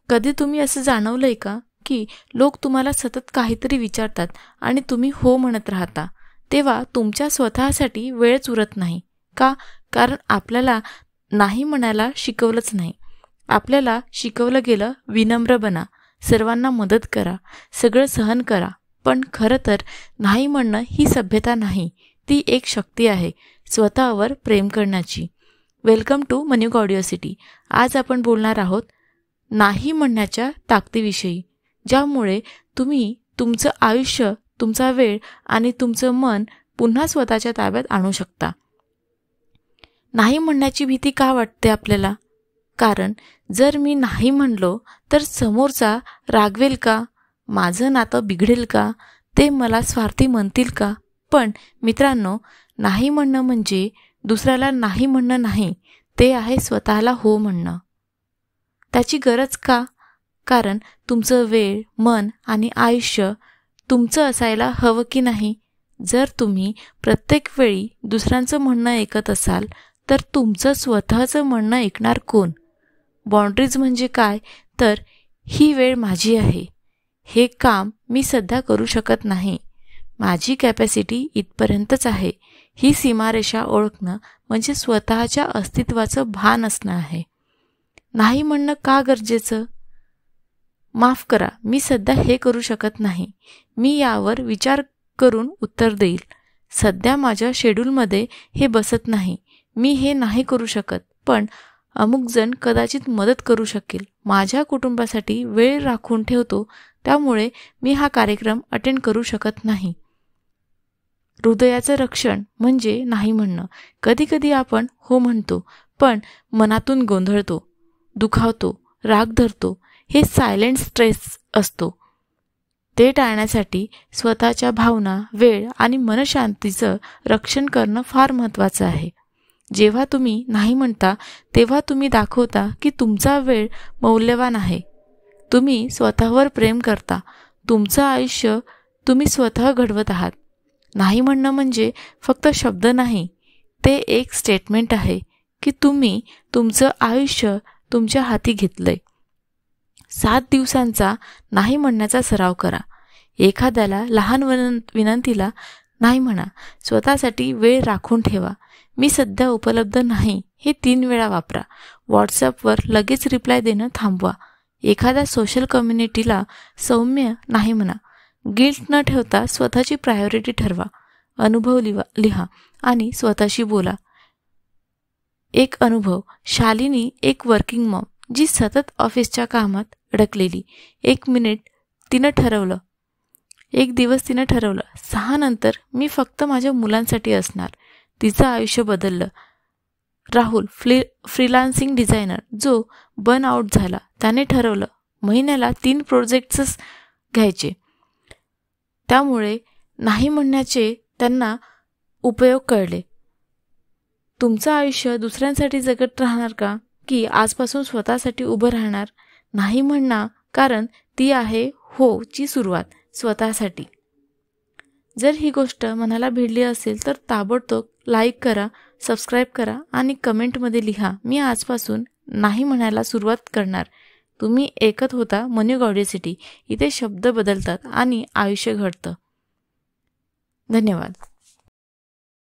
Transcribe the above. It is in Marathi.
कधी तुम्ही असं जाणवलंय का की लोक तुम्हाला सतत काहीतरी विचारतात आणि तुम्ही हो म्हणत राहता, तेव्हा तुमच्या स्वतःसाठी वेळच उरत नाही का? कारण आपल्याला नाही म्हणायला शिकवलंच नाही. आपल्याला शिकवलं गेलं विनम्र बना, सर्वांना मदत करा, सगळं सहन करा. पण खरं तर नाही म्हणणं ही सभ्यता नाही, ती एक शक्ती आहे स्वतःवर प्रेम करण्याची. वेलकम टू मन्युक ऑडिओ सिटी. आज आपण बोलणार आहोत नाही म्हणण्याच्या ताकदीविषयी, ज्यामुळे तुम्ही तुमचं आयुष्य, तुमचा वेळ आणि तुमचं मन पुन्हा स्वतःच्या ताब्यात आणू शकता. नाही म्हणण्याची भीती का वाटते आपल्याला? कारण जर मी नाही म्हणलो तर समोरचा रागवेल का? माझं नातं बिघडेल का? ते मला स्वार्थी म्हणतील का? पण मित्रांनो, नाही म्हणणं म्हणजे दुसऱ्याला नाही म्हणणं नाही, ते आहे स्वतःला हो म्हणणं. त्याची गरज का? कारण तुमचं वेळ, मन आणि आयुष्य तुमचं असायला हवं की नाही? जर तुम्ही प्रत्येक वेळी दुसऱ्यांचं म्हणणं ऐकत असाल तर तुमचं स्वतःचं म्हणणं ऐकणार कोण? बाउंड्रीज म्हणजे काय? तर ही वेळ माझी आहे, हे काम मी सध्या करू शकत नाही, माझी कॅपॅसिटी इथपर्यंतच आहे, ही सीमारेषा ओळखणं म्हणजे स्वतःच्या अस्तित्वाचं भान असणं आहे. नाही म्हणणं का गरजेचं? माफ करा, मी सध्या हे करू शकत नाही, मी यावर विचार करून उत्तर देईल. सध्या माझ्या शेड्यूलमध्ये हे बसत नाही, मी हे नाही करू शकत, पण अमुक जण कदाचित मदत करू शकेल. माझ्या कुटुंबासाठी वेळ राखून ठेवतो, त्यामुळे मी हा कार्यक्रम अटेंड करू शकत नाही. हृदयाचं रक्षण म्हणजे नाही म्हणणं. कधीकधी आपण हो म्हणतो, पण मनातून गोंधळतो, दुखावतो, राग धरतो. हे सायलेंट स्ट्रेस असतो. ते टाळण्यासाठी स्वतःच्या भावना, वेळ आणि मनशांतीचं रक्षण करणं फार महत्त्वाचं आहे. जेव्हा तुम्ही नाही म्हणता तेव्हा तुम्ही दाखवता की तुमचा वेळ मौल्यवान आहे. तुम्ही स्वतःवर प्रेम करता. तुमचं आयुष्य तुम्ही स्वतः घडवत आहात. नाही म्हणणं म्हणजे फक्त शब्द नाही, ते एक स्टेटमेंट आहे की तुम्ही तुमचं आयुष्य तुमच्या हाती घेतलंय. 7 दिवसांचा नाही म्हणण्याचा सराव करा. एखाद्याला लहान विनंतीला नाही म्हणा. स्वतःसाठी वेळ राखून ठेवा. मी सध्या उपलब्ध नाही हे 3 वेळा वापरा. व्हॉट्सअपवर लगेच रिप्लाय देणं थांबवा. एखाद्या सोशल कम्युनिटीला सौम्य नाही म्हणा. गिल्ट न ठेवता स्वतःची प्रायोरिटी ठरवा. अनुभव लिहा आणि स्वतःशी बोला. एक अनुभव. शालिनी एक वर्किंग मॉम, जी सतत ऑफिसच्या कामात अडकलेली. एक दिवस तिनं ठरवलं, 6 नंतर मी फक्त माझ्या मुलांसाठी असणार. तिचं आयुष्य बदललं. राहुल, फ्रीलान्सिंग डिझायनर, जो बर्न आउट झाला, त्याने ठरवलं महिन्याला 3 प्रोजेक्ट्स घ्यायचे. त्यामुळे नाही म्हणण्याचे त्यांना उपयोग कळले. तुमचं आयुष्य दुसऱ्यांसाठी जगत राहणार का, की आजपासून स्वतःसाठी उभं राहणार? नाही म्हणणार, कारण ती आहे हो ची सुरुवात स्वतःसाठी. जर ही गोष्ट मनाला भिडली असेल तर ताबडतोब लाईक करा, सबस्क्राईब करा आणि कमेंटमध्ये लिहा, मी आजपासून नाही म्हणायला सुरुवात करणार. तुम्ही ऐकत होता मन्युक ऑडिओ सिटी. इथे शब्द बदलतात आणि आयुष्य घडतं. धन्यवाद.